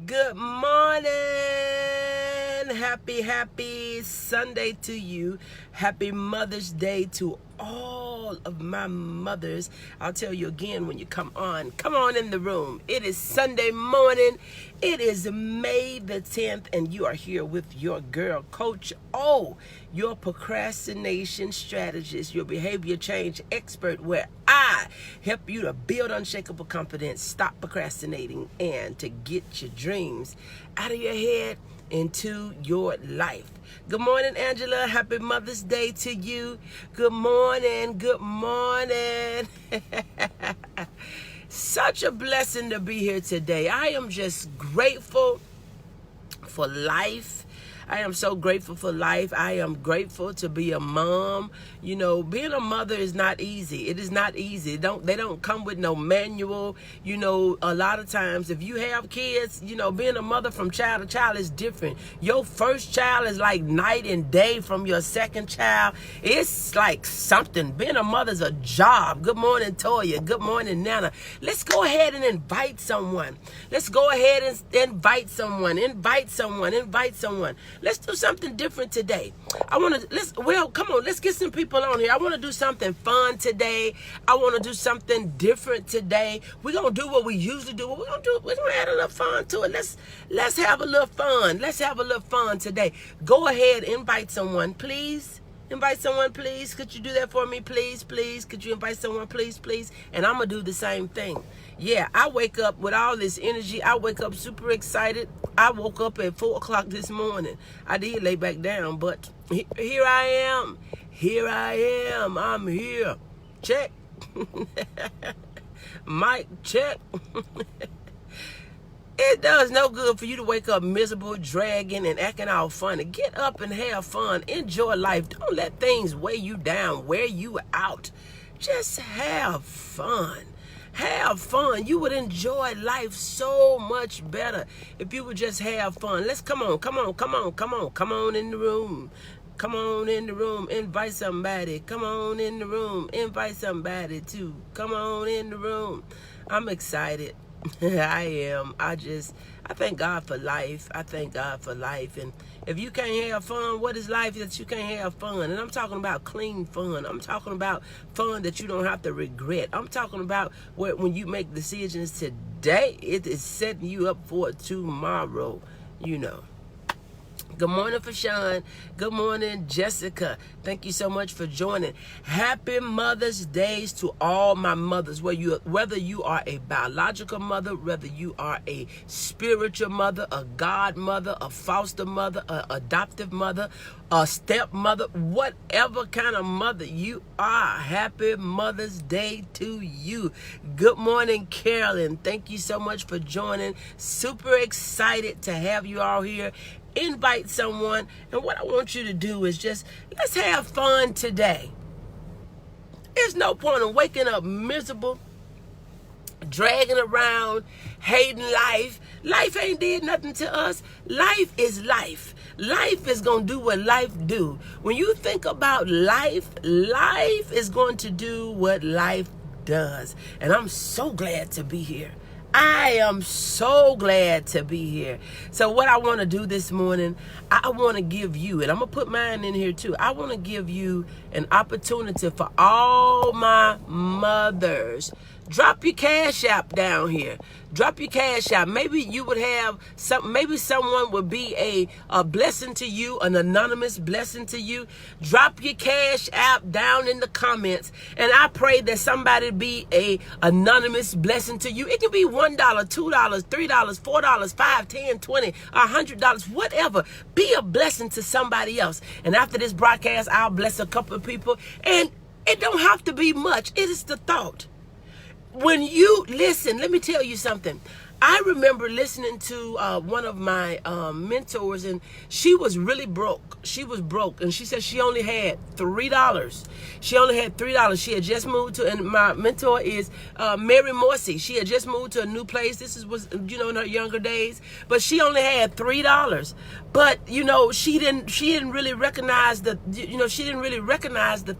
Good morning. Happy Sunday to you. Happy Mother's Day to all of my mothers. I'll tell you again when you come on in the room. It is Sunday morning. It is May the 10th, and you are here with your girl, Coach O, your procrastination strategist, your behavior change expert, where I help you to build unshakable confidence, stop procrastinating, and to get your dreams out of your head into your life. Good morning, Angela. Happy Mother's Day to you. Good morning. Good morning. Such a blessing to be here today. I am just grateful for life. I am so grateful for life. I am grateful to be a mom. You know, being a mother is not easy. It is not easy. They don't come with no manual. You know, a lot of times if you have kids, you know, being a mother from child to child is different. Your first child is like night and day from your second child. It's like something. Being a mother is a job. Good morning, Toya. Good morning, Nana. Let's go ahead and invite someone. Let's go ahead and invite someone. Invite someone. Let's do something different today. Come on, let's get some people on here. I want to do something fun today. I want to do something different today. We're going to do what we usually do. What we're going to do, we're going to add a little fun to it. Let's have a little fun. Let's have a little fun today. Go ahead, invite someone, please. Invite someone, please. Could you do that for me, please? Could you invite someone, please? And I'm going to do the same thing. Yeah, I wake up with all this energy. I wake up super excited. I woke up at 4 o'clock this morning. I did lay back down, but here I am. I'm here. Check. Mic check. It does no good for you to wake up miserable, dragging, and acting all funny. Get up and have fun. Enjoy life. Don't let things weigh you down, wear you out. Just have fun. Have fun. You would enjoy life so much better if you would just have fun. Let's come on in the room. Come on in the room, invite somebody. Come on in the room, invite somebody too. Come on in the room. I'm excited. I am. I thank God for life. And if you can't have fun, what is life that you can't have fun? And I'm talking about clean fun. I'm talking about fun that you don't have to regret. I'm talking about when you make decisions today, it is setting you up for tomorrow, you know. Good morning, Fashawn. Good morning, Jessica. Thank you so much for joining. Happy Mother's Day to all my mothers. Whether you are a biological mother, whether you are a spiritual mother, a godmother, a foster mother, an adoptive mother, a stepmother, whatever kind of mother you are, happy Mother's Day to you. Good morning, Carolyn. Thank you so much for joining. Super excited to have you all here. Invite someone, and what I want you to do is let's have fun today. There's no point in waking up miserable, dragging around, hating life. Life ain't did nothing to us. Life is life. Life is going to do what life do. When you think about life, life is going to do what life does. And I'm so glad to be here. I am so glad to be here. So what I want to do this morning, I want to give you, and I'm going to put mine in here too, I want to give you an opportunity for all my mothers. Drop your Cash App down here. Drop your Cash App. Maybe you would have maybe someone would be a blessing to you, an anonymous blessing to you. Drop your Cash App down in the comments, and I pray that somebody be a anonymous blessing to you. It can be $1, $2, $3, $4, $5, $10, $20, $100, whatever. Be a blessing to somebody else. And after this broadcast, I'll bless a couple of people, and it don't have to be much. It is the thought. When you listen, let me tell you something. I remember listening to one of my mentors, and she was really broke. She was broke, and she said she only had $3. She only had $3. She had just moved to, and my mentor is Mary Morsi. She had just moved to a new place. This was in her younger days, but she only had $3. But she didn't really recognize the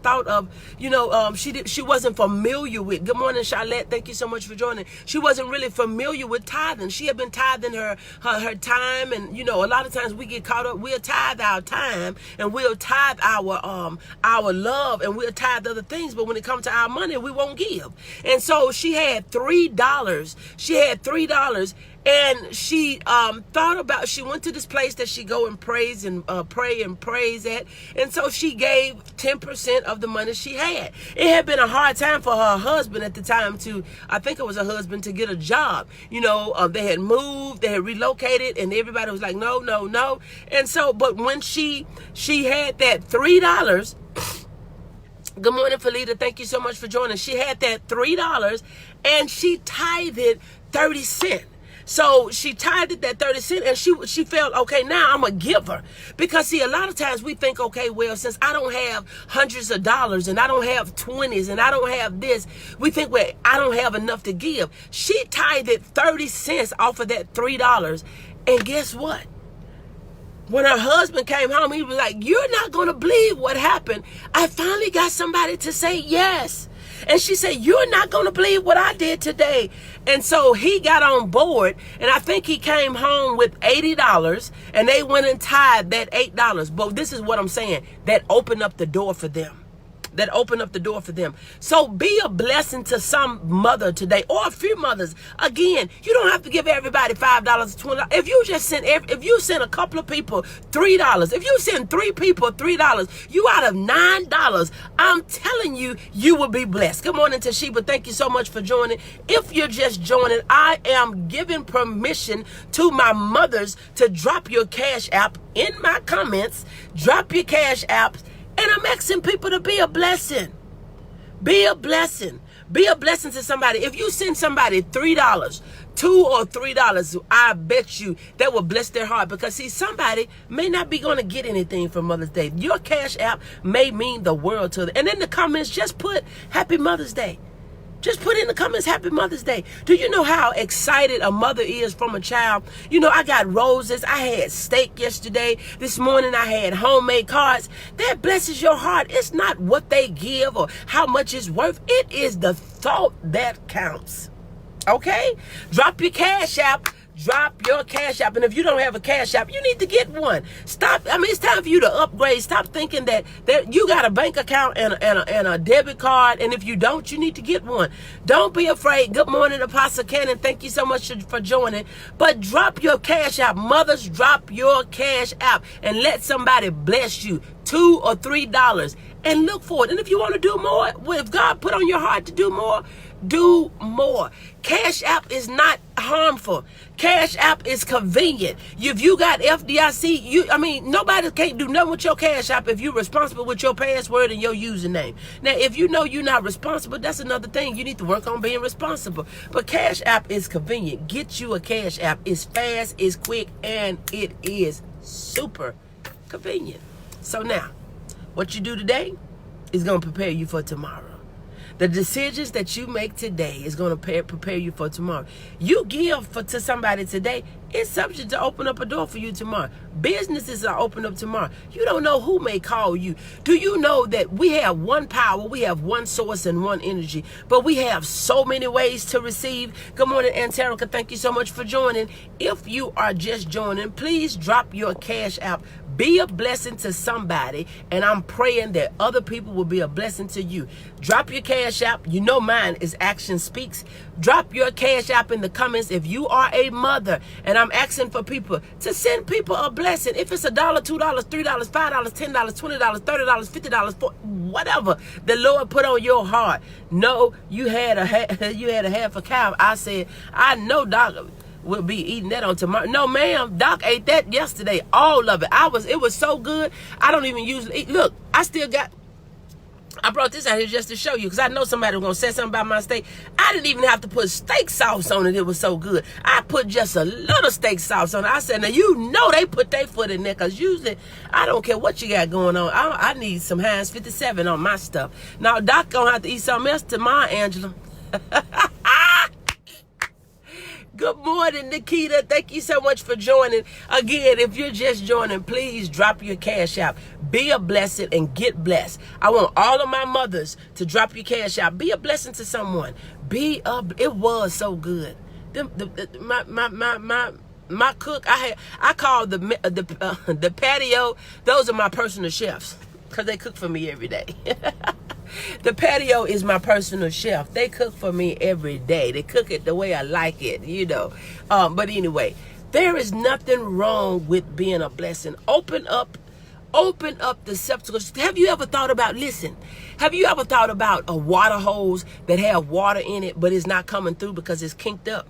thought of she wasn't familiar with. Good morning, Charlotte. Thank you so much for joining. She wasn't really familiar with tithing. She had been tithing her time, and a lot of times we get caught up. We'll tithe our time, and we'll tithe our love, and we'll tithe other things. But when it comes to our money, we won't give. And so she had $3. And she thought about, she went to this place that she go and praise and pray and praise at. And so she gave 10% of the money she had. It had been a hard time for her husband at the time I think it was her husband, to get a job. They had moved, they had relocated, and everybody was like, no, no, no. And so, but when she had that $3, good morning, Felita. Thank you so much for joining. She had that $3, and she tithed 30 cents. So she tithed that 30 cents, and she felt, okay, now I'm a giver. Because see, a lot of times we think, okay, well, since I don't have hundreds of dollars, and I don't have 20s, and I don't have this, we think, well, I don't have enough to give. She tithed 30 cents off of that $3. And guess what? When her husband came home, he was like, you're not going to believe what happened. I finally got somebody to say yes. And she said, you're not going to believe what I did today. And so he got on board, and I think he came home with $80, and they went and tithed that $8. But this is what I'm saying. That opened up the door for them. So be a blessing to some mother today, or a few mothers. Again, you don't have to give everybody $5 or $20. If you send a couple of people $3, if you send 3 people $3, you out of $9, I'm telling you, you will be blessed. Good morning, Toshiba. Thank you so much for joining. If you're just joining, I am giving permission to my mothers to drop your Cash App in my comments. Drop your Cash Apps. And I'm asking people to be a blessing. Be a blessing. Be a blessing to somebody. If you send somebody $3, $2 or $3, I bet you that will bless their heart. Because see, somebody may not be going to get anything from Mother's Day. Your Cash App may mean the world to them. And in the comments, just put Happy Mother's Day. Just put in the comments, Happy Mother's Day. Do you know how excited a mother is from a child? I got roses. I had steak yesterday. This morning I had homemade cards. That blesses your heart. It's not what they give or how much it's worth. It is the thought that counts. Okay? Drop your Cash App. Drop your Cash App. And if you don't have a Cash App, you need to get one. It's time for you to upgrade. Stop thinking that you got a bank account and a debit card. And if you don't, you need to get one. Don't be afraid. Good morning, Apostle Cannon. Thank you so much for joining. But drop your Cash App. Mothers, drop your Cash App and let somebody bless you. $2 or $3. And look for it. And if you want to do more, if God put on your heart to do more, do more. Cash App is not harmful. Cash App is convenient. If you got FDIC, nobody can't do nothing with your Cash App if you're responsible with your password and your username. Now, if you know you're not responsible, that's another thing. You need to work on being responsible. But Cash App is convenient. Get you a Cash App. It's fast, it's quick, and it is super convenient. So now, what you do today is going to prepare you for tomorrow. The decisions that you make today is going to prepare you for tomorrow. You give to somebody today, it's subject to open up a door for you tomorrow. Businesses are open up tomorrow. You don't know who may call you. Do you know that we have one power, we have one source and one energy, but we have so many ways to receive? Good morning, Anterica. Thank you so much for joining. If you are just joining, please drop your Cash App. Be a blessing to somebody, and I'm praying that other people will be a blessing to you. Drop your Cash App. You know mine is Action Speaks. Drop your Cash App in the comments if you are a mother, and I'm asking for people to send people a blessing. If it's $1, $2, $3, $5, $10, $20, $30, $50, whatever the Lord put on your heart. No, you had a half a cow. I said, I know Doc will be eating that on tomorrow. No, ma'am. Doc ate that yesterday. All of it. It was so good. I don't even usually eat. Look, I brought this out here just to show you, because I know somebody was going to say something about my steak. I didn't even have to put steak sauce on it. It was so good. I put just a little steak sauce on it. I said, now you know they put their foot in there, because usually I don't care what you got going on. I need some Heinz 57 on my stuff. Now, Doc going to have to eat something else tomorrow, Angela. Good morning, Nikita. Thank you so much for joining. Again, if you're just joining, please drop your Cash App. Be a blessing and get blessed. I want all of my mothers to drop your Cash App. Be a blessing to someone. It was so good. my cook, I call the patio. Those are my personal chefs because they cook for me every day. The patio is my personal chef. They cook for me every day. They cook it the way I like it, you know. But anyway, there is nothing wrong with being a blessing. Open up the septicals. Have you ever thought about, have you ever thought about a water hose that have water in it, but it's not coming through because it's kinked up?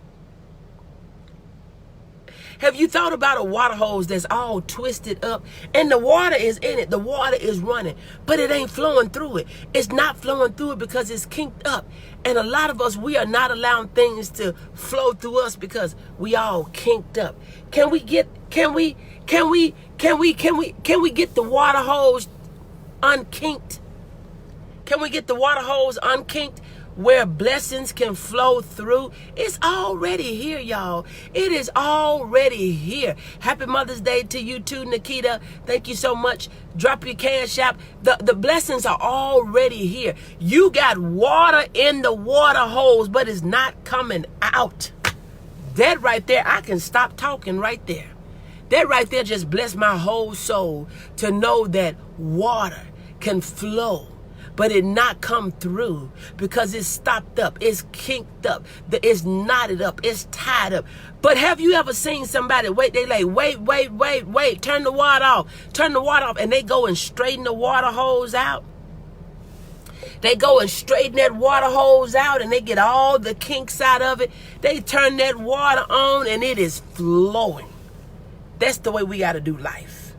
Have you thought about a water hose that's all twisted up and the water is in it, the water is running, but it ain't flowing through it? It's not flowing through it because it's kinked up. And a lot of us, we are not allowing things to flow through us because we all kinked up. Can we get the water hose unkinked? Can we get the water hose unkinked where blessings can flow through? It's already here, y'all. It is already here. Happy Mother's Day to you too, Nikita. Thank you so much. Drop your cash app. The blessings are already here. You got water in the water hose, but it's not coming out. That right there, I can stop talking right there. That right there just blessed my whole soul to know that water can flow, but it not come through because it's stopped up, it's kinked up, it's knotted up, it's tied up. But have you ever seen somebody wait, turn the water off, and they go and straighten the water hose out? They go and straighten that water hose out and they get all the kinks out of it. They turn that water on and it is flowing. That's the way we got to do life.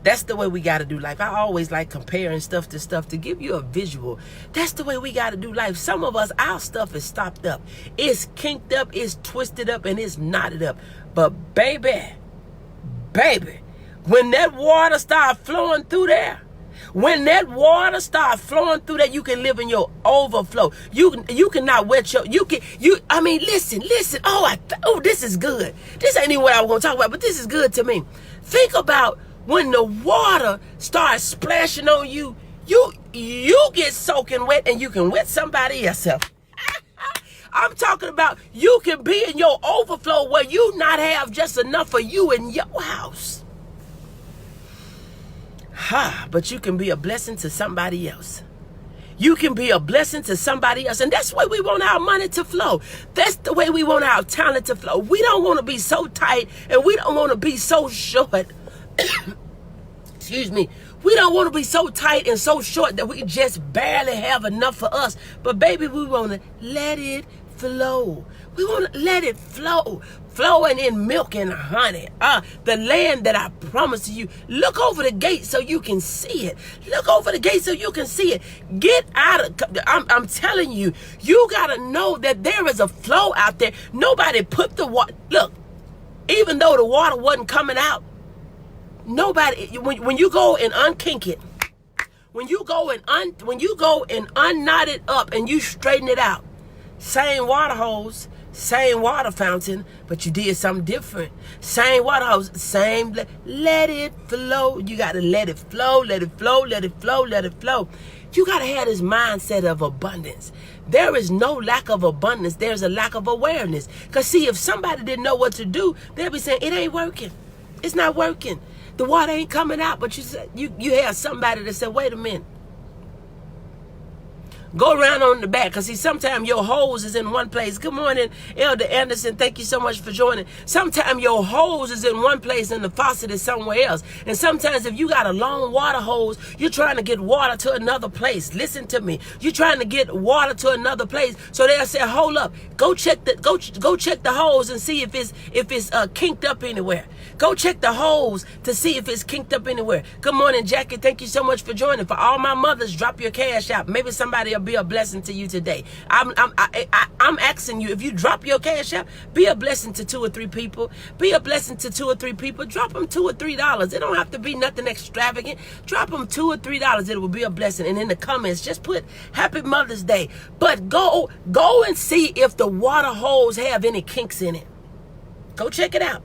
That's the way we got to do life. I always like comparing stuff to give you a visual. That's the way we got to do life. Some of us, our stuff is stopped up. It's kinked up, it's twisted up, and it's knotted up. But baby, when that water starts flowing through there, you can live in your overflow. You cannot wet your, listen. Oh, this is good. This ain't even what I was going to talk about, but this is good to me. Think about when the water starts splashing on you, you get soaking wet and you can wet somebody else up. I'm talking about you can be in your overflow where you not have just enough for you in your house. But you can be a blessing to somebody else. You can be a blessing to somebody else. And that's the way we want our money to flow. That's the way we want our talent to flow. We don't want to be so tight and we don't want to be so short. Excuse me. We don't want to be so tight and so short that we just barely have enough for us. But baby, we want to let it flow. We want to let it flow. Flowing in milk and honey. The land that I promised to you. Look over the gate so you can see it. Look over the gate so you can see it. Get out of, I'm telling you, you got to know that there is a flow out there. Nobody put the water, look, even though the water wasn't coming out, nobody, when you go and unkink it, when you go and unknot it up and you straighten it out, same water hose, same water fountain, but you did something different. Same water hose, same, let it flow. You got to let it flow, let it flow, let it flow, let it flow. You got to have this mindset of abundance. There is no lack of abundance. There's a lack of awareness. Because see, if somebody didn't know what to do, they'll be saying, it ain't working. It's not working. The water ain't coming out, but you have somebody that said, wait a minute. Go around on the back, because see, sometimes your hose is in one place. Good morning, Elder Anderson. Thank you so much for joining. Sometimes your hose is in one place and the faucet is somewhere else. And sometimes if you got a long water hose, you're trying to get water to another place. Listen to me. You're trying to get water to another place. So they'll say, hold up, go check the hose and see if it's kinked up anywhere. Go check the hose to see if it's kinked up anywhere. Good morning, Jackie. Thank you so much for joining. For all my mothers, drop your cash out. Maybe somebody will be a blessing to you today. I'm asking you, if you drop your cash out, be a blessing to 2 or 3 people. Be a blessing to 2 or 3 people. Drop them $2 or $3. It don't have to be nothing extravagant. Drop them $2 or $3. It will be a blessing. And in the comments, just put Happy Mother's Day. But go and see if the water hose have any kinks in it. Go check it out.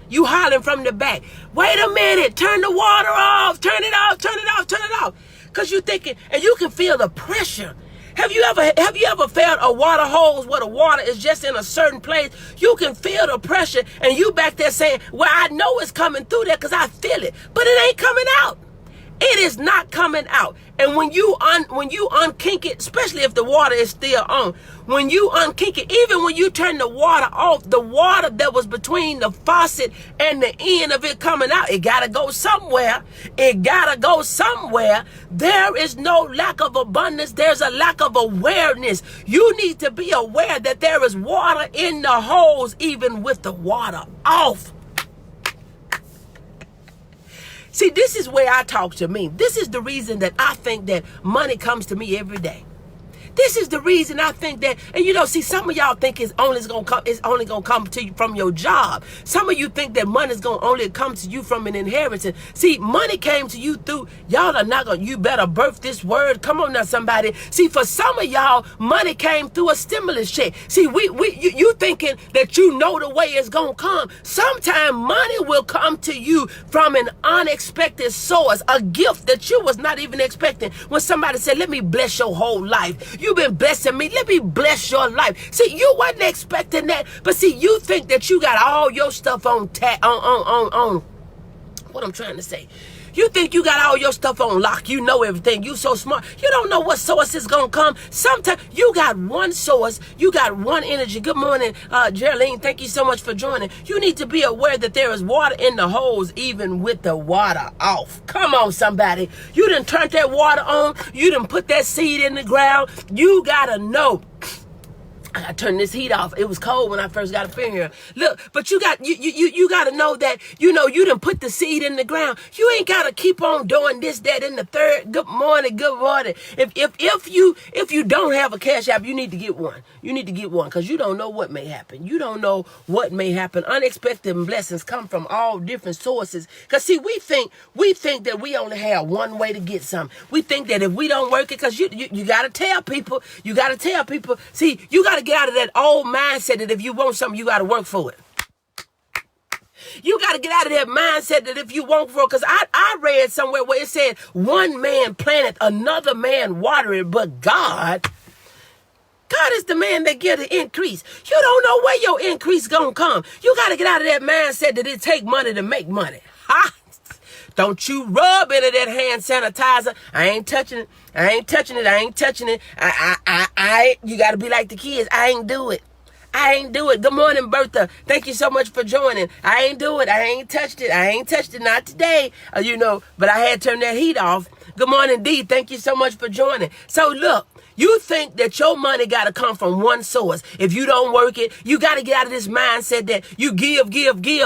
You hollering from the back. Wait a minute. Turn the water off. Turn it off. Turn it off. Turn it off. Because you're thinking, and you can feel the pressure. Have you ever felt a water hose where the water is just in a certain place? You can feel the pressure, and you back there saying, well, I know it's coming through there because I feel it, but it ain't coming out. It is not coming out. And when you unkink it, especially if the water is still on, when you unkink it, even when you turn the water off, the water that was between the faucet and the end of it coming out, it gotta go somewhere. It gotta go somewhere. There is no lack of abundance. There's a lack of awareness. You need to be aware that there is water in the hose, even with the water off. See, this is where I talk to me. This is the reason that I think that money comes to me every day. This is the reason I think that, and you know, see, some of y'all think it's only gonna come to you from your job. Some of you think that money is gonna only come to you from an inheritance. See, money came to you through, y'all are not gonna, you better birth this word. Come on now, somebody. See, for some of y'all, money came through a stimulus check. See, you thinking that you know the way it's gonna come. Sometime money will come to you from an unexpected source, a gift that you was not even expecting. When somebody said, let me bless your whole life. You've been blessing me. Let me bless your life. See, you wasn't expecting that. But see, you think that you got all your stuff on what I'm trying to say. You think you got all your stuff on lock. You know everything. You so smart. You don't know what source is going to come. Sometimes you got one source. You got one energy. Good morning, Geraldine. Thank you so much for joining. You need to be aware that there is water in the hose, even with the water off. Come on, somebody. You done turned that water on. You done put that seed in the ground. You got to know. I gotta turn this heat off. It was cold when I first got up in here. Look, but you got to know that, you know, you done put the seed in the ground. You ain't gotta keep on doing this, that, and the third. Good morning, good morning. If you don't have a cash app, you need to get one. You need to get one because you don't know what may happen. You don't know what may happen. Unexpected blessings come from all different sources. Because see, we think that we only have one way to get something. We think that if we don't work it, because you gotta tell people. You gotta tell people. See, you gotta get out of that old mindset that if you want something, you got to work for it. You got to get out of that mindset that if you want for it, because I read somewhere where it said one man planted, another man watered, but God is the man that gives the increase. You don't know where your increase going to come. You got to get out of that mindset that it take money to make money. Ha! Don't you rub into that hand sanitizer. I ain't touching it. I ain't touching it. You got to be like the kids. I ain't do it. Good morning, Bertha. Thank you so much for joining. I ain't do it. I ain't touched it. Not today. But I had to turn that heat off. Good morning, Dee. Thank you so much for joining. So look. You think that your money got to come from one source. If you don't work it, you got to get out of this mindset that you give,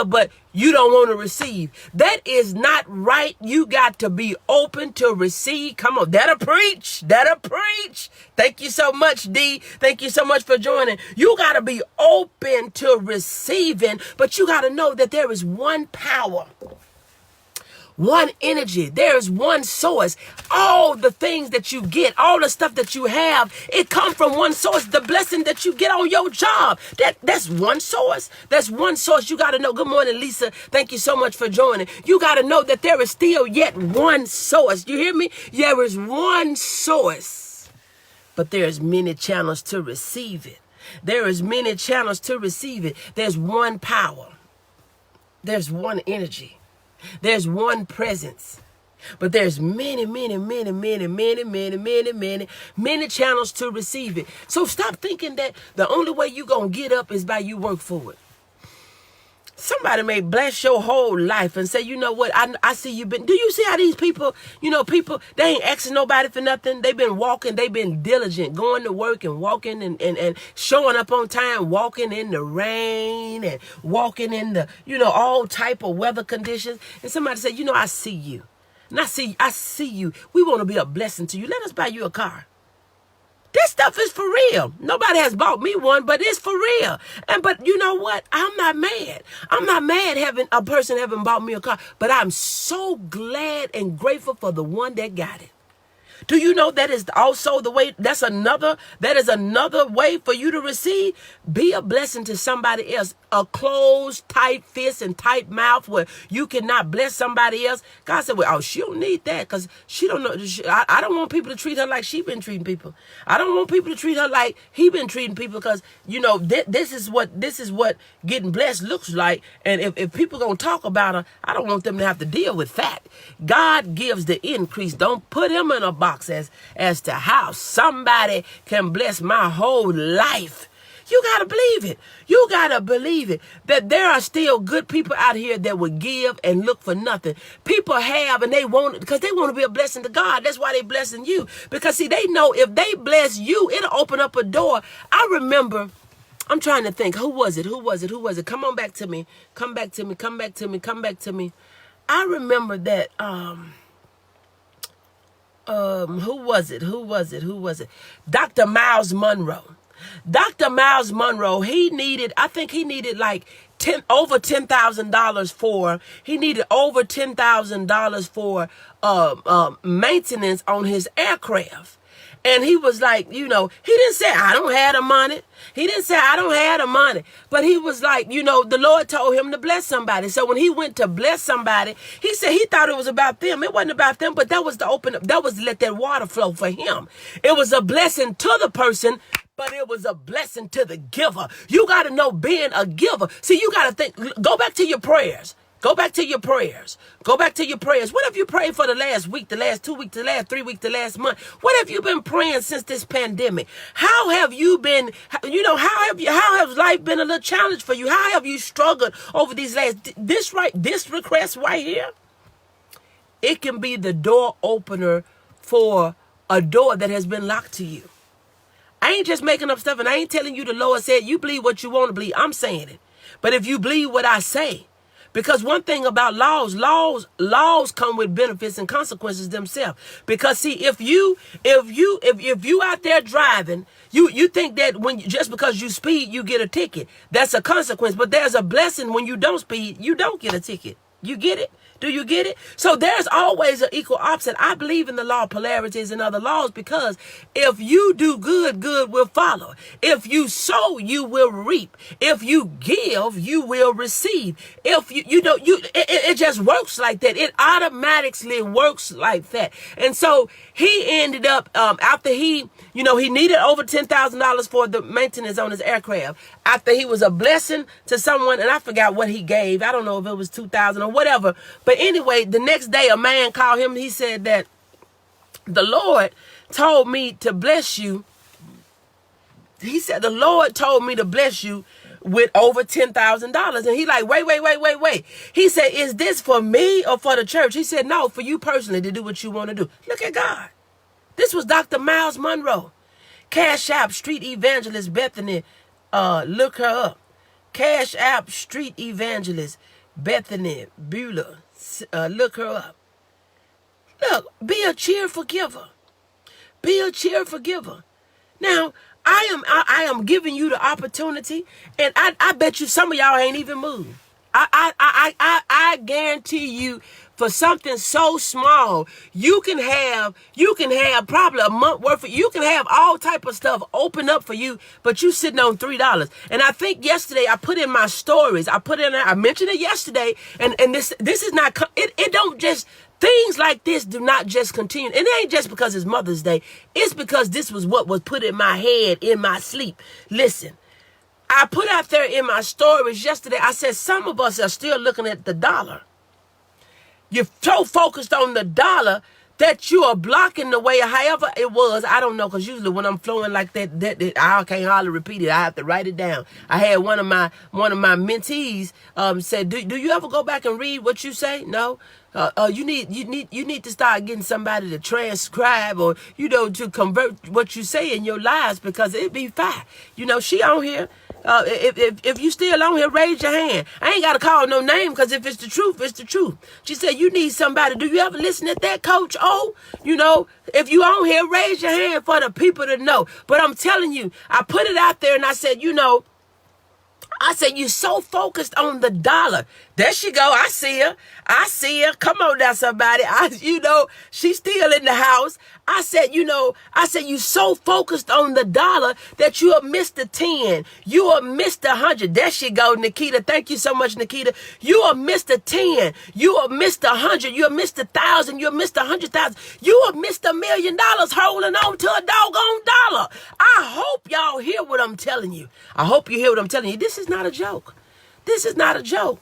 but you don't want to receive. That is not right. You got to be open to receive. Come on, that'll preach. Thank you so much, D. Thank you so much for joining. You got to be open to receiving, but you got to know that there is one power. One energy. There is one source. All the things that you get, all the stuff that you have, it comes from one source. The blessing that you get on your job, that's one source. That's one source. You got to know. Good morning, Lisa. Thank you so much for joining. You got to know that there is still yet one source. You hear me? There is one source, but there's many channels to receive it. There's one power. There's one energy. There's one presence, but there's many channels to receive it. So stop thinking that the only way you gonna get up is by you work for it. Somebody may bless your whole life and say, you know what, I see you been. Do you see how these people, they ain't asking nobody for nothing. They've been walking, they've been diligent, going to work and walking and showing up on time, walking in the rain and walking in the, all type of weather conditions. And somebody said, I see you. And I see you. We want to be a blessing to you. Let us buy you a car. This stuff is for real. Nobody has bought me one, but it's for real. But you know what? I'm not mad. I'm not mad having a person haven't bought me a car, but I'm so glad and grateful for the one that got it. Do you know that is also the way, that is another way for you to receive? Be a blessing to somebody else. A closed, tight fist and tight mouth where you cannot bless somebody else. God said, well, she don't need that because she don't know. I don't want people to treat her like she been treating people. I don't want people to treat her like he been treating people because, this is what getting blessed looks like. And if people going to talk about her, I don't want them to have to deal with that. God gives the increase. Don't put him in a box as to how somebody can bless my whole life. You got to believe it. You got to believe it. That there are still good people out here that will give and look for nothing. People have and they want it because they want to be a blessing to God. That's why they blessing you. Because see, they know if they bless you, it'll open up a door. I remember, I'm trying to think, who was it? Come on back to me. Come back to me. I remember that, who was it? Dr. Miles Monroe. Dr. Miles Monroe, he needed like over $10,000 for maintenance on his aircraft. And he was like, he didn't say, I don't have the money. But he was like, the Lord told him to bless somebody. So when he went to bless somebody, he said he thought it was about them. It wasn't about them, but that was to let that water flow for him. It was a blessing to the person, but it was a blessing to the giver. You got to know being a giver. See, you got to think, go back to your prayers. Go back to your prayers. What have you prayed for the last week, the last 2 weeks, the last 3 weeks, the last month? What have you been praying since this pandemic? How have you been, how has life been a little challenge for you? How have you struggled over these this request right here? It can be the door opener for a door that has been locked to you. I ain't just making up stuff, and I ain't telling you the Lord said you believe what you want to believe. I'm saying it. But if you believe what I say, because one thing about laws come with benefits and consequences themselves. Because see, if you out there driving, you think that just because you speed, you get a ticket. That's a consequence. But there's a blessing when you don't speed, you don't get a ticket. You get it? Do you get it? So there's always an equal opposite. I believe in the law of polarities and other laws because if you do good, good will follow. If you sow, you will reap. If you give, you will receive. If it just works like that. It automatically works like that. And so he ended up, after he needed over $10,000 for the maintenance on his aircraft. After he was a blessing to someone, and I forgot what he gave. I don't know if it was $2,000 or whatever. But anyway, the next day a man called him. He said that the Lord told me to bless you. He said the Lord told me to bless you with over $10,000. And he like, wait. He said, is this for me or for the church? He said, no, for you personally to do what you want to do. Look at God. This was Dr. Miles Monroe. Cash App Street Evangelist Bethany. Look her up. Cash App Street Evangelist Bethany Bueller. Look her up. Look, be a cheerful giver. Be a cheerful giver. Now, I am giving you the opportunity, and I bet you some of y'all ain't even moved. I guarantee you, for something so small, you can have probably a month worth of, you can have all type of stuff open up for you, but you sitting on $3. And I think yesterday I put in my stories, I mentioned it yesterday, and this is not, it don't just, things like this do not just continue. And it ain't just because it's Mother's Day. It's because this was what was put in my head in my sleep. Listen, I put out there in my stories yesterday, I said some of us are still looking at the dollar. You're so focused on the dollar that you are blocking the way, however it was. I don't know, because usually when I'm flowing like that, I can't hardly repeat it. I have to write it down. I had one of my mentees said, do you ever go back and read what you say? No. You need to start getting somebody to transcribe or, to convert what you say in your lives, because it'd be fine. She on here. If you still on here, raise your hand. I ain't got to call no name, because if it's the truth, it's the truth. She said, you need somebody. Do you ever listen at that, Coach O? If you on here, raise your hand for the people to know. But I'm telling you, I put it out there and I said, I said, you so focused on the dollar. There she go. I see her. I see her. Come on now, somebody. She's still in the house. I said, you so focused on the dollar that you have missed the 10. You have missed the 100. There she go, Nikita. Thank you so much, Nikita. You have missed the 10. You have missed the 100. You have missed 1,000. You have missed 100,000. You have missed $1 million holding on to a doggone dollar. I hope y'all hear what I'm telling you. I hope you hear what I'm telling you. This is not a joke. This is not a joke.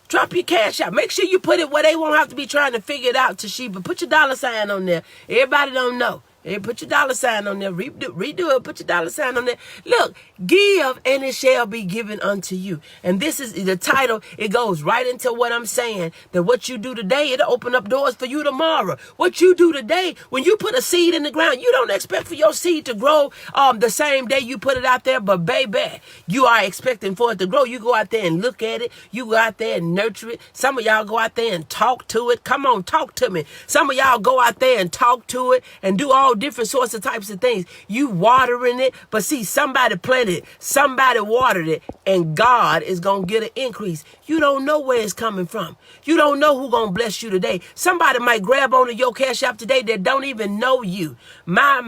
Drop your cash out. Make sure you put it where they won't have to be trying to figure it out, Toshiba. Put your dollar sign on there. Everybody don't know. Hey, put your dollar sign on there. Redo it. Put your dollar sign on there. Look, give and it shall be given unto you. And this is the title. It goes right into what I'm saying. That what you do today, it'll open up doors for you tomorrow. What you do today, when you put a seed in the ground, you don't expect for your seed to grow the same day you put it out there. But baby, you are expecting for it to grow. You go out there and look at it. You go out there and nurture it. Some of y'all go out there and talk to it. Come on, talk to me. Some of y'all go out there and talk to it and do all different sorts of types of things. You watering it, but see, somebody planted it, somebody watered it, and God is going to get an increase. You don't know where it's coming from. You don't know who's going to bless you today. Somebody might grab onto your cash app today that don't even know you. My,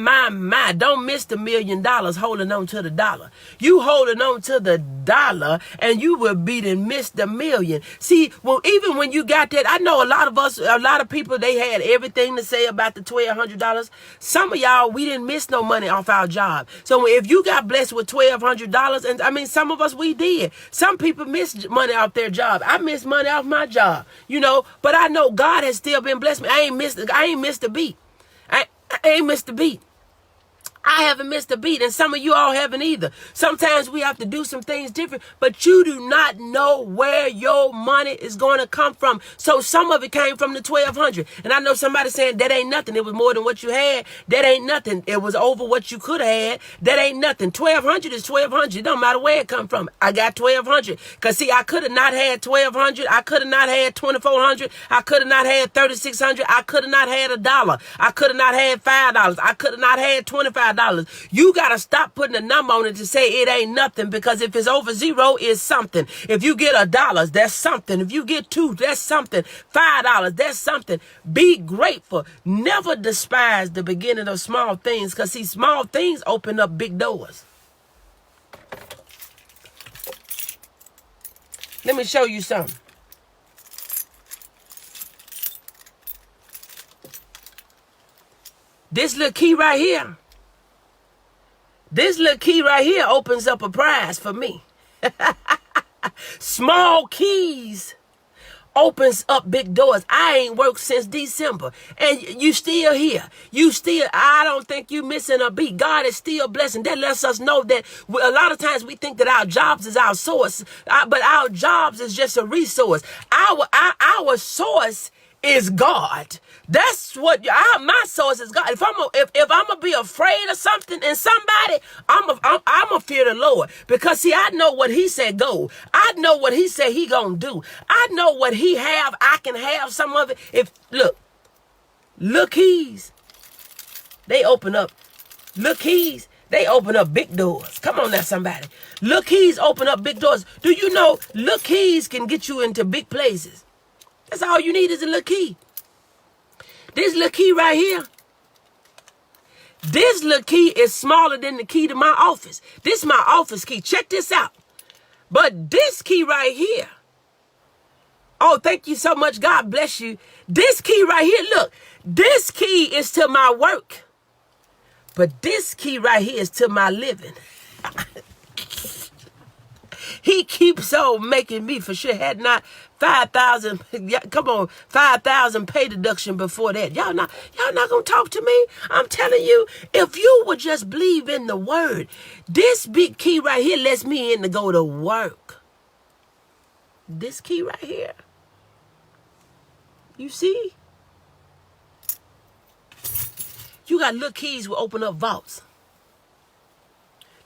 don't miss the $1 million holding on to the dollar. You holding on to the dollar and you will beat and miss the million. See, well, even when you got that, I know a lot of people, they had everything to say about the $1,200. Some of y'all, we didn't miss no money off our job. So if you got blessed with $1,200, and I mean, some of us, we did. Some people missed money off their job. I missed money off my job, but I know God has still been blessed me. I ain't missed a beat. I ain't missed a beat. I haven't missed a beat, and some of you all haven't either. Sometimes we have to do some things different, but you do not know where your money is going to come from. So some of it came from the 1,200. And I know somebody saying that ain't nothing. It was more than what you had. That ain't nothing. It was over what you could have had. That ain't nothing. 1,200 is 1,200. It don't matter where it come from. I got 1,200. Because see, I could have not had 1,200. I could have not had 2,400. I could have not had 3,600. I could have not had $1. I could have not had $5. I could have not had $25. You got to stop putting a number on it to say it ain't nothing, because if it's over zero, it's something. If you get $1, that's something. If you get $2, that's something. $5, that's something. Be grateful. Never despise the beginning of small things, because see, small things open up big doors. Let me show you something. This little key right here. This little key right here opens up a prize for me. Small keys opens up big doors. I ain't worked since December, and you still here. I don't think you missing a beat. God is still blessing. That lets us know that a lot of times we think that our jobs is our source, but our jobs is just a resource. Our source is God. That's what my source is God. If I'm gonna be afraid of something and somebody, I'm a fear the Lord, because see, I know what He said go. I know what He said He gonna do. I know what He have. I can have some of it. If look keys, they open up. Look keys, they open up big doors. Come on now, somebody. Look keys open up big doors. Do you know look keys can get you into big places? That's all you need is a little key. This little key right here. This little key is smaller than the key to my office. This is my office key. Check this out. But this key right here. Oh, thank you so much. God bless you. This key right here. Look, this key is to my work. But this key right here is to my living. He keeps on making me, for sure. Had not 5,000, come on, 5,000 pay deduction before that. Y'all not gonna talk to me? I'm telling you, if you would just believe in the word, this big key right here lets me in to go to work. This key right here. You see? You got little keys will open up vaults.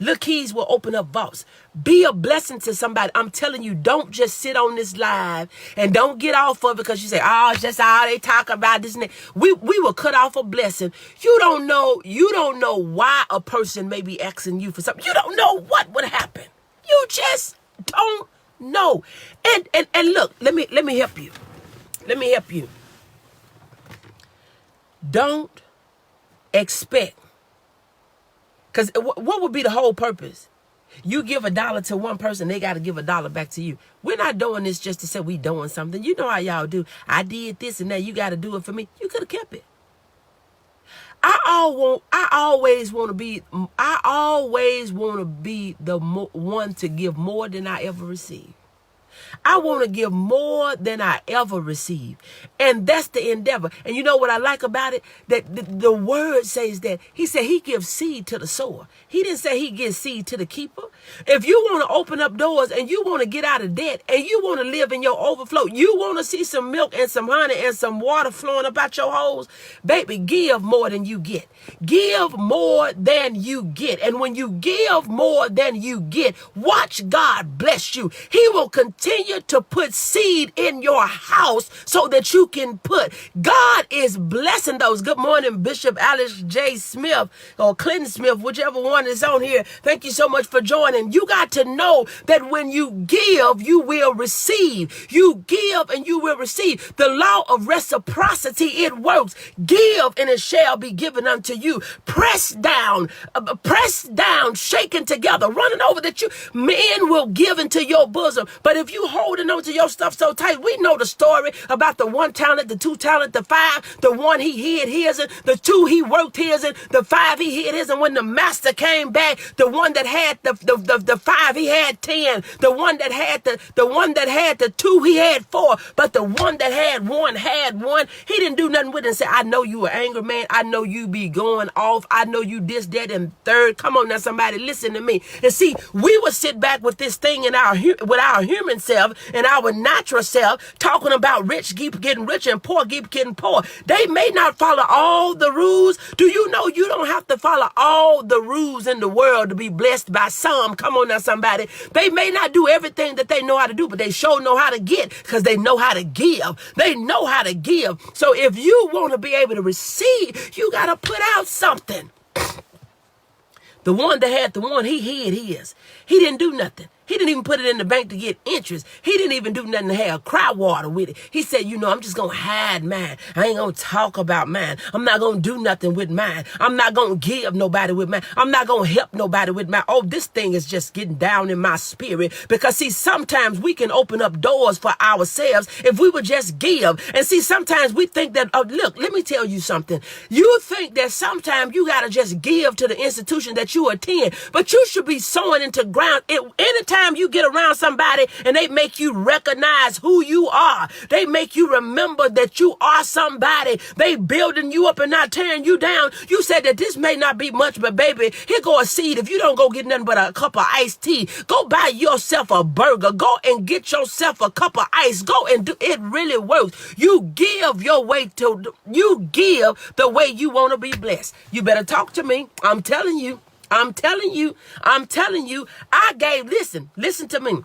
Little keys will open up vaults. Be a blessing to somebody. I'm telling you, don't just sit on this live and don't get off of it because you say, oh, it's just all they talk about this and that. We will cut off a blessing. You don't know why a person may be asking you for something. You don't know what would happen. You just don't know. And look, let me help you. Let me help you. Don't expect. Because what would be the whole purpose? You give $1 to one person, they got to give $1 back to you. We're not doing this just to say we doing something. You know how y'all do. I did this and now you got to do it for me. You could have kept it. I always want to be the one to give more than I ever receive. I want to give more than I ever receive. And that's the endeavor. And you know what I like about it? That the word says that he said he gives seed to the sower. He didn't say he gives seed to the keeper. If you want to open up doors and you want to get out of debt and you want to live in your overflow, you want to see some milk and some honey and some water flowing about your holes, baby, give more than you get. Give more than you get. And when you give more than you get, watch God bless you. He will continue to put seed in your house so that you can put. God is blessing those. Good morning, Bishop Alice J. Smith or Clinton Smith, whichever one is on here. Thank you so much for joining. You got to know that when you give, you will receive. You give and you will receive. The law of reciprocity, it works. Give and it shall be given unto you. Pressed down, shaken together, running over that you men will give into your bosom. But if you holding on to your stuff so tight, we know the story about the 1 talent, the 2 talent, the 5, the 1 he hid his, and the 2 he worked his, and the 5 he hid his. And when the master came back, the one that had the 5, he had 10. The one that had the 2, he had 4. But the one that had 1 had 1. He didn't do nothing with it and say, I know you an angry man. I know you be going off. I know you this, that, and third. Come on now, somebody, listen to me. And see, we would sit back with this thing in with our human self and our natural self, talking about rich keep getting rich and poor keep getting poor. They may not follow all the rules. Do you know you don't have to follow all the rules in the world to be blessed by some? Come on now, somebody. They may not do everything that they know how to do, but they sure know how to get because they know how to give. They know how to give. So if you want to be able to receive, you got to put out something. The one that had the 1, he hid his. He didn't do nothing. He didn't even put it in the bank to get interest. He didn't even do nothing to have cry water with it. He said, you know, I'm just going to hide mine. I ain't going to talk about mine. I'm not going to do nothing with mine. I'm not going to give nobody with mine. I'm not going to help nobody with mine. Oh, this thing is just getting down in my spirit. Because, see, sometimes we can open up doors for ourselves if we would just give. And, see, sometimes we think that, oh, look, let me tell you something. You think that sometimes you got to just give to the institution that you attend. But you should be sowing into ground. Anytime you get around somebody and they make you recognize who you are, they make you remember that you are somebody, they building you up and not tearing you down. You said that this may not be much, but baby, here go a seed. If you don't go get nothing but a cup of iced tea, go buy yourself a burger, go and get yourself a cup of ice, go and do it. Really works. You give your way to, you give the way you want to be blessed. You better talk to me. I'm telling you. I gave, listen to me.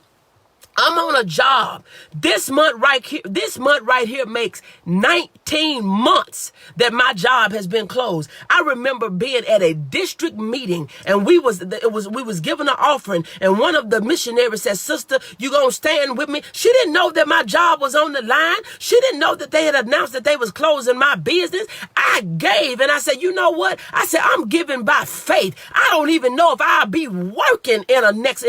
I'm on a job. This month right here makes 19 months that my job has been closed. I remember being at a district meeting and we was giving an offering and one of the missionaries said, sister, you gonna stand with me? She didn't know that my job was on the line. She didn't know that they had announced that they was closing my business. I gave and I said, you know what? I said, I'm giving by faith. I don't even know if I'll be working in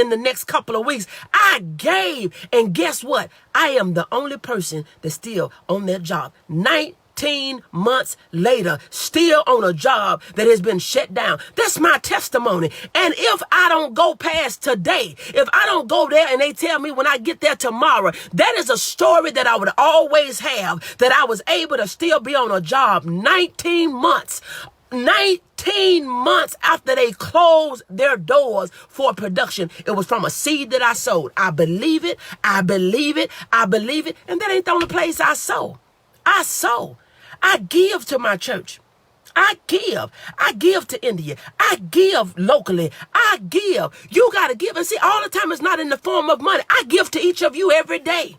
the next couple of weeks. I gave. And guess what? I am the only person that's still on that job. 19 months later, still on a job that has been shut down. That's my testimony. And if I don't go past today, if I don't go there and they tell me when I get there tomorrow, that is a story that I would always have, that I was able to still be on a job 19 months. 19 months after they closed their doors for production. It was from a seed that I sowed. I believe it. And that ain't the only place I sow. I give to my church. I give to India. I give locally. I give. You got to give. And see, all the time it's not in the form of money. I give to each of you every day.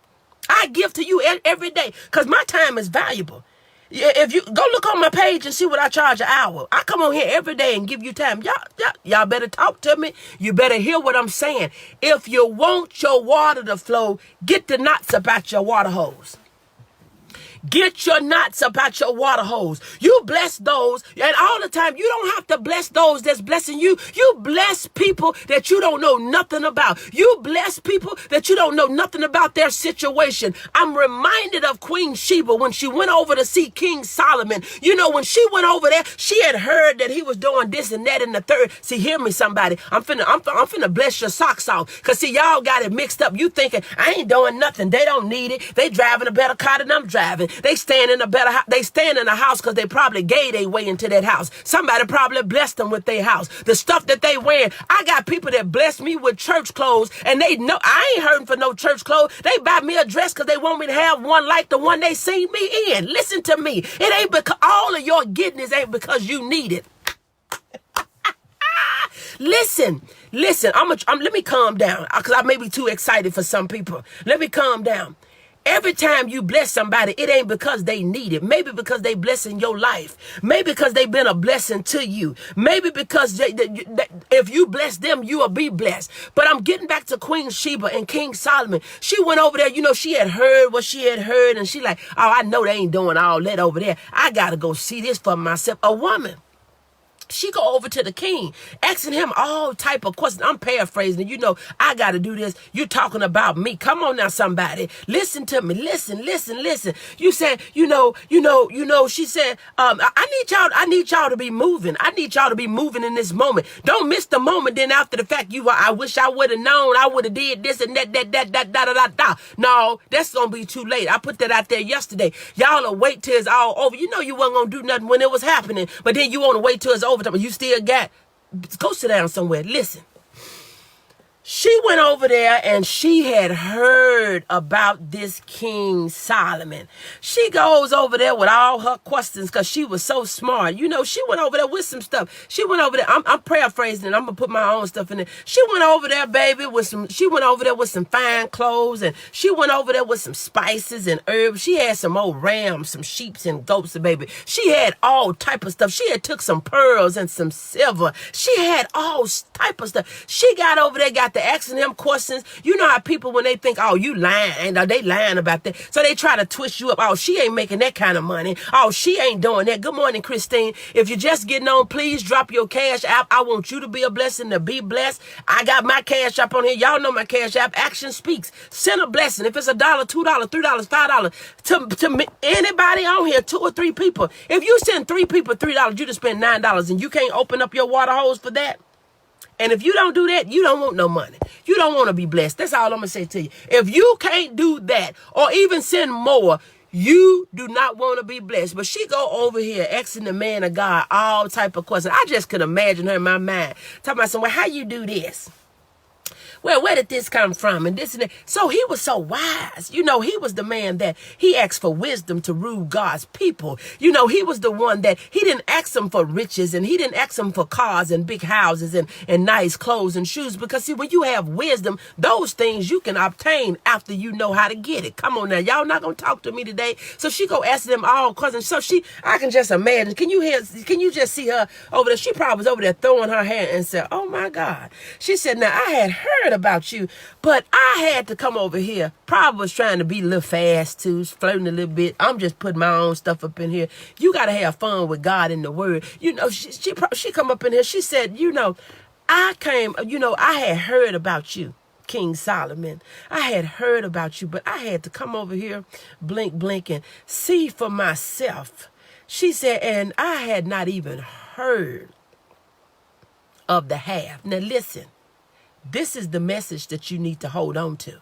I give to you every day because my time is valuable. Yeah, if you go look on my page and see what I charge an hour. I come on here every day and give you time. Y'all better talk to me. You better hear what I'm saying. If you want your water to flow, get the knots about your water hose. Get your knots about your water hose. You bless those, and all the time, you don't have to bless those that's blessing you. You bless people that you don't know nothing about. You bless people that you don't know nothing about their situation. I'm reminded of Queen Sheba when she went over to see King Solomon. You know, when she went over there, she had heard that he was doing this and that and the third. See, hear me, somebody. I'm finna bless your socks off. Cause see, y'all got it mixed up. You thinking, I ain't doing nothing. They don't need it. They driving a better car than I'm driving. They stand in a better house. They stand in a house because they probably gave their way into that house. Somebody probably blessed them with their house. The stuff that they wearing. I got people that bless me with church clothes, and they know I ain't hurting for no church clothes. They buy me a dress because they want me to have one like the one they seen me in. Listen to me. It ain't because all of your goodness ain't because you need it. Listen. Let me calm down because I may be too excited for some people. Let me calm down. Every time you bless somebody, it ain't because they need it. Maybe because they blessing your life. Maybe because they've been a blessing to you. Maybe because if you bless them, you will be blessed. But I'm getting back to Queen Sheba and King Solomon. She went over there, you know, she had heard what she had heard. And she like, oh, I know they ain't doing all that over there. I got to go see this for myself. A woman. She go over to the king, asking him all type of questions. I'm paraphrasing. You know, I got to do this. You talking about me. Come on now, somebody. Listen to me. Listen. You said, she said, I need y'all to be moving. I need y'all to be moving in this moment. Don't miss the moment. Then after the fact, I wish I would have known. I would have did this and that. No, that's going to be too late. I put that out there yesterday. Y'all will wait till it's all over. You know you wasn't going to do nothing when it was happening, but then you want to wait till it's over. But you still got, go sit down somewhere. Listen. She went over there and she had heard about this King Solomon. She goes over there with all her questions because she was so smart. You know, she went over there with some stuff. She went over there. I'm paraphrasing and I'm going to put my own stuff in there. She went over there, baby, she went over there with some fine clothes, and she went over there with some spices and herbs. She had some old rams, some sheeps and goats, baby. She had all type of stuff. She had took some pearls and some silver. She had all type of stuff. She got over there, got to asking him questions. You know how people, when they think, oh, you lying, they lying about that. So they try to twist you up. Oh, she ain't making that kind of money. Oh, she ain't doing that. Good morning, Christine. If you're just getting on, please drop your cash app. I want you to be a blessing, to be blessed. I got my cash app on here. Y'all know my cash app. Action speaks. Send a blessing. If it's $1, $2, $3, $5 to me, anybody on here, 2 or 3 people. If you send 3 people $3, you just spend $9, and you can't open up your water hose for that. And if you don't do that, you don't want no money. You don't want to be blessed. That's all I'm going to say to you. If you can't do that or even send more, you do not want to be blessed. But she go over here asking the man of God all type of questions. I just could imagine her in my mind. Talking about, well, how you do this? Well, where did this come from? And this and that. So he was so wise. You know, he was the man that he asked for wisdom to rule God's people. You know, he was the one that he didn't ask them for riches, and he didn't ask them for cars and big houses and nice clothes and shoes. Because see, when you have wisdom, those things you can obtain after you know how to get it. Come on now. Y'all not going to talk to me today. So she go ask them all questions. So I can just imagine. Can you just see her over there? She probably was over there throwing her hair and said, oh my God. She said, now I had heard about you, but I had to come over here. Probably was trying to be a little fast too, flirting a little bit. I'm just putting my own stuff up in here. You got to have fun with God in the word. You know, she come up in here. She said, I had heard about you, King Solomon. I had heard about you, but I had to come over here, blink, and see for myself. She said, and I had not even heard of the half. Now listen. This is the message that you need to hold on to.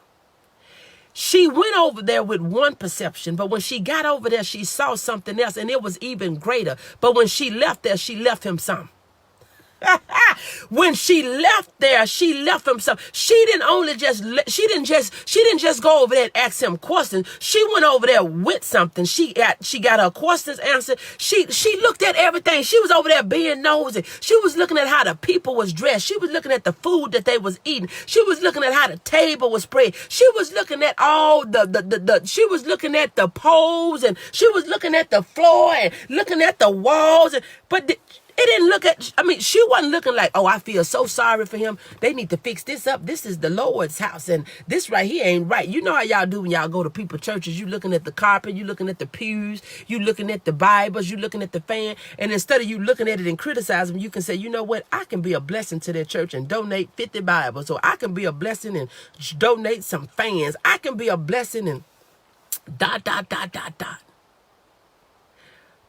She went over there with one perception, but when she got over there, she saw something else, and it was even greater. But when she left there, she left him some. When she left there, she left him some. She didn't just go over there and ask him questions. She went over there with something. She got her questions answered. She looked at everything. She was over there being nosy. She was looking at how the people was dressed. She was looking at the food that they was eating. She was looking at how the table was spread. She was looking at all she was looking at the poles, and she was looking at the floor and looking at the walls. It didn't look at, she wasn't looking like, oh, I feel so sorry for him. They need to fix this up. This is the Lord's house, and this right here ain't right. You know how y'all do when y'all go to people's churches. You looking at the carpet, you looking at the pews, you looking at the Bibles, you looking at the fan, and instead of you looking at it and criticizing them, you can say, you know what, I can be a blessing to their church and donate 50 Bibles, or I can be a blessing and donate some fans. I can be a blessing and ...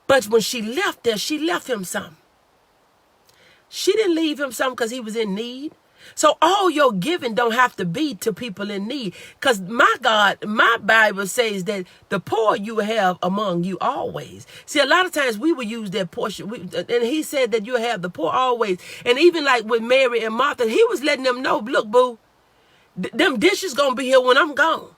But when she left there, she left him some. She didn't leave him some because he was in need. So all your giving don't have to be to people in need. Because my Bible says that the poor you have among you always. See, a lot of times we will use that portion. And he said that you have the poor always. And even like with Mary and Martha, he was letting them know, look, boo, them dishes going to be here when I'm gone.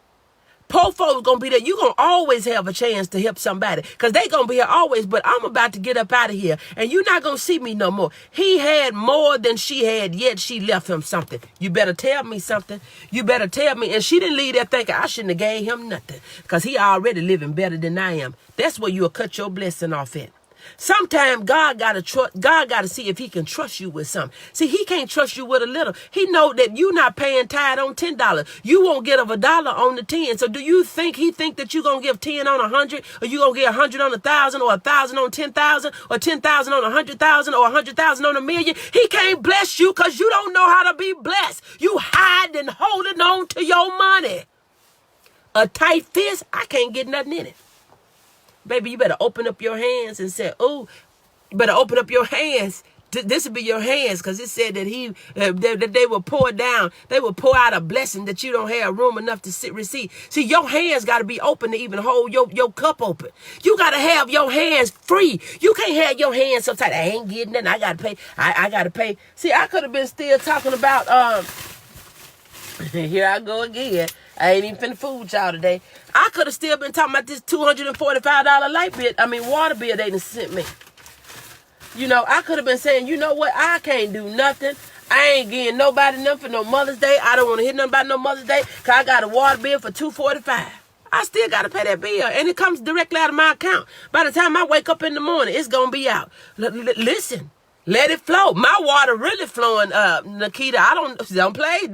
Poor folks gonna be there. You gonna always have a chance to help somebody, because they gonna be here always. But I'm about to get up out of here, and you're not gonna see me no more. He had more than she had, yet she left him something. You better tell me something. You better tell me. And she didn't leave there thinking I shouldn't have gave him nothing, because he already living better than I am. That's where you'll cut your blessing off at. Sometimes God gotta see if he can trust you with something. See, he can't trust you with a little. He know that you not paying tithe on $10. You won't get of $1 on the 10. So do you think he think that you gonna give 10 on 100, or you gonna get 100 on 1,000, or 1,000 on 10,000, or 10,000 on 100,000, or 100,000 on 1,000,000? He can't bless you because you don't know how to be blessed. You hide and holding on to your money. A tight fist, I can't get nothing in it. Baby, you better open up your hands and say, oh, you better open up your hands. This will be your hands, because it said that they will pour down. They will pour out a blessing that you don't have room enough to receive. See, your hands got to be open to even hold your cup open. You got to have your hands free. You can't have your hands so tight. I ain't getting nothing. I got to pay. I got to pay. See, I could have been still talking about, here I go again. I ain't even finna fool y'all today. I could have still been talking about this $245 water bill they done sent me. You know, I could have been saying, you know what, I can't do nothing. I ain't getting nobody nothing for no Mother's Day. I don't want to hear nothing about no Mother's Day, because I got a water bill for $245. I still got to pay that bill, and it comes directly out of my account. By the time I wake up in the morning, it's going to be out. Listen, let it flow. My water really flowing, Nikita. Don't play.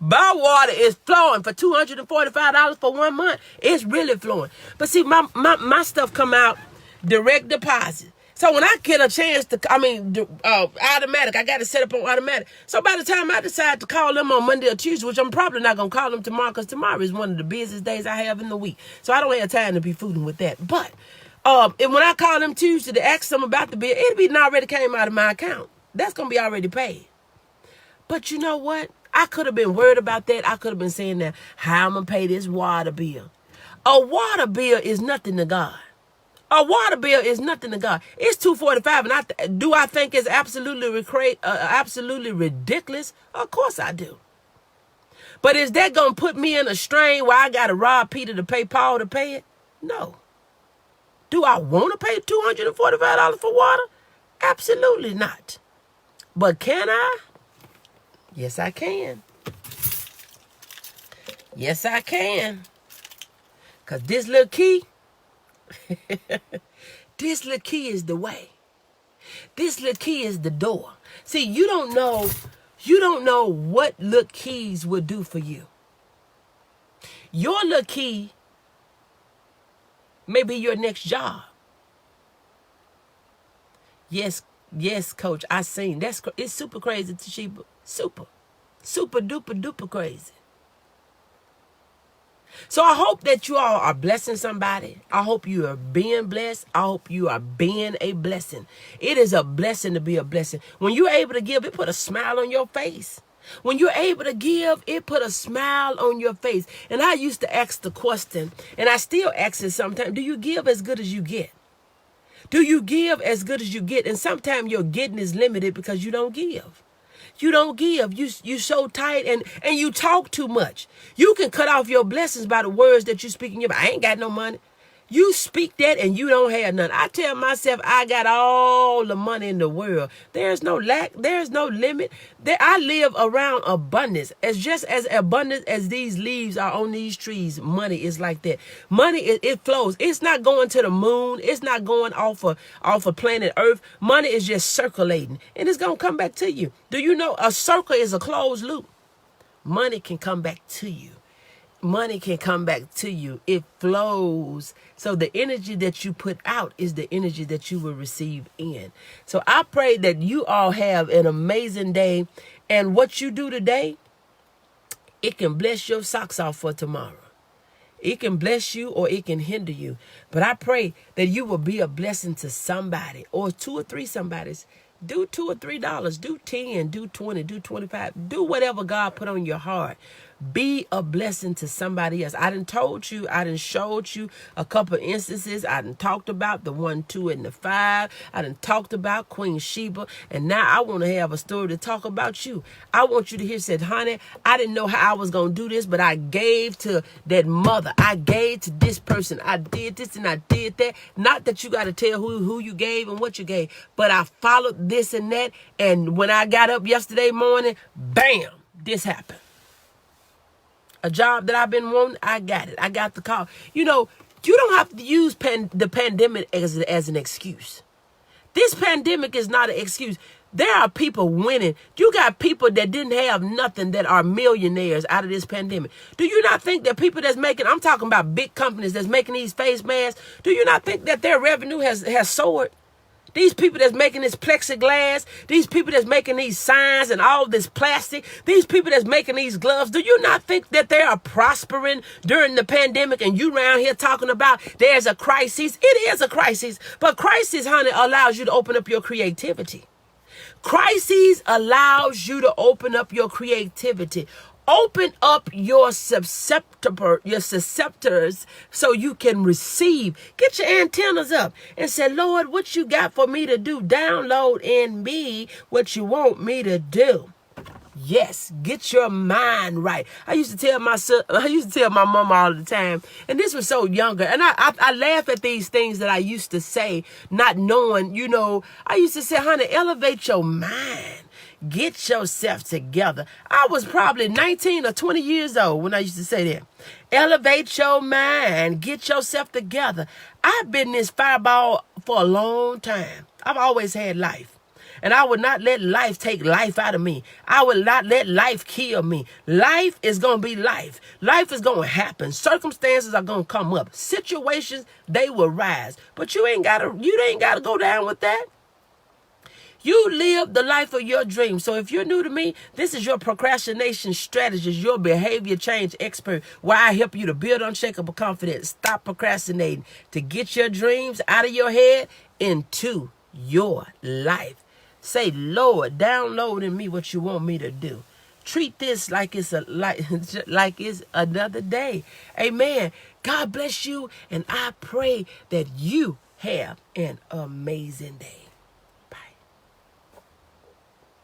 My water is flowing for $245 for 1 month. It's really flowing. But see, my stuff come out direct deposit. So when I get a chance to, automatic, I got to set up on automatic. So by the time I decide to call them on Monday or Tuesday, which I'm probably not going to call them tomorrow, because tomorrow is one of the busiest days I have in the week. So I don't have time to be fooling with that. But and when I call them Tuesday to ask them about the bill, it'll be already came out of my account. That's going to be already paid. But you know what? I could have been worried about that. I could have been saying that, how I'm going to pay this water bill. A water bill is nothing to God. A water bill is nothing to God. It's $245, and do I think it's absolutely ridiculous? Of course I do. But is that going to put me in a strain where I got to rob Peter to pay Paul to pay it? No. Do I want to pay $245 for water? Absolutely not. But can I? Yes, I can. Yes, I can. Because this little key, this little key is the way. This little key is the door. See, you don't know what little keys will do for you. Your little key may be your next job. Yes, coach, I seen. It's super crazy, Toshiba. Super duper crazy. So I hope that you all are blessing somebody. I hope you are being blessed. I hope you are being a blessing. It is a blessing to be a blessing. When you're able to give, it put a smile on your face. When you're able to give, it put a smile on your face. And I used to ask the question, and I still ask it sometimes, do you give as good as you get? Do you give as good as you get? And sometimes your getting is limited because you don't give. You don't give. You so tight and you talk too much. You can cut off your blessings by the words that you speak in your mouth. I ain't got no money. You speak that and you don't have none. I tell myself I got all the money in the world. There's no lack. There's no limit. I live around abundance. As just as abundant as these leaves are on these trees, money is like that. Money, it flows. It's not going to the moon. It's not going off of planet Earth. Money is just circulating and it's going to come back to you. Do you know a circle is a closed loop? Money can come back to you. Money can come back to you. It flows. So the energy that you put out is the energy that you will receive in. So I pray that you all have an amazing day. And what you do today, it can bless your socks off for tomorrow. It can bless you or it can hinder you. But I pray that you will be a blessing to somebody or 2 or 3 somebodies. Do $2 or $3. Do 10. Do 20. Do 25. Do whatever God put on your heart. Be a blessing to somebody else. I done told you, I done showed you a couple of instances. I done talked about the 1, 2, and the 5. I done talked about Queen Sheba. And now I want to have a story to talk about you. I want you to hear, said, honey, I didn't know how I was going to do this, but I gave to that mother. I gave to this person. I did this and I did that. Not that you got to tell who you gave and what you gave, but I followed this and that. And when I got up yesterday morning, bam, this happened. A job that I've been wanting, I got it. I got the call. You know, you don't have to use the pandemic as an excuse. This pandemic is not an excuse. There are people winning. You got people that didn't have nothing that are millionaires out of this pandemic. Do you not think that people that's making, I'm talking about big companies that's making these face masks, do you not think that their revenue has soared? These people that's making this plexiglass, these people that's making these signs and all this plastic, these people that's making these gloves, do you not think that they are prospering during the pandemic and you around here talking about there's a crisis? It is a crisis, but crisis, honey, allows you to open up your creativity. Crisis allows you to open up your creativity. Open up your susceptors so you can receive. Get your antennas up and say, Lord, what you got for me to do? Download in me what you want me to do. Yes, get your mind right. I used to tell my mama all the time, and this was so younger, and I laugh at these things that I used to say, not knowing, you know, I used to say, honey, elevate your mind. Get yourself together. I was probably 19 or 20 years old when I used to say that. Elevate your mind. Get yourself together. I've been this fireball for a long time. I've always had life. And I would not let life take life out of me. I would not let life kill me. Life is going to be life. Life is going to happen. Circumstances are going to come up. Situations, they will rise. But you ain't got to go down with that. You live the life of your dreams. So if you're new to me, this is your procrastination strategist, your behavior change expert, where I help you to build unshakable confidence, stop procrastinating, to get your dreams out of your head into your life. Say, Lord, download in me what you want me to do. Treat this like it's another day. Amen. God bless you, and I pray that you have an amazing day.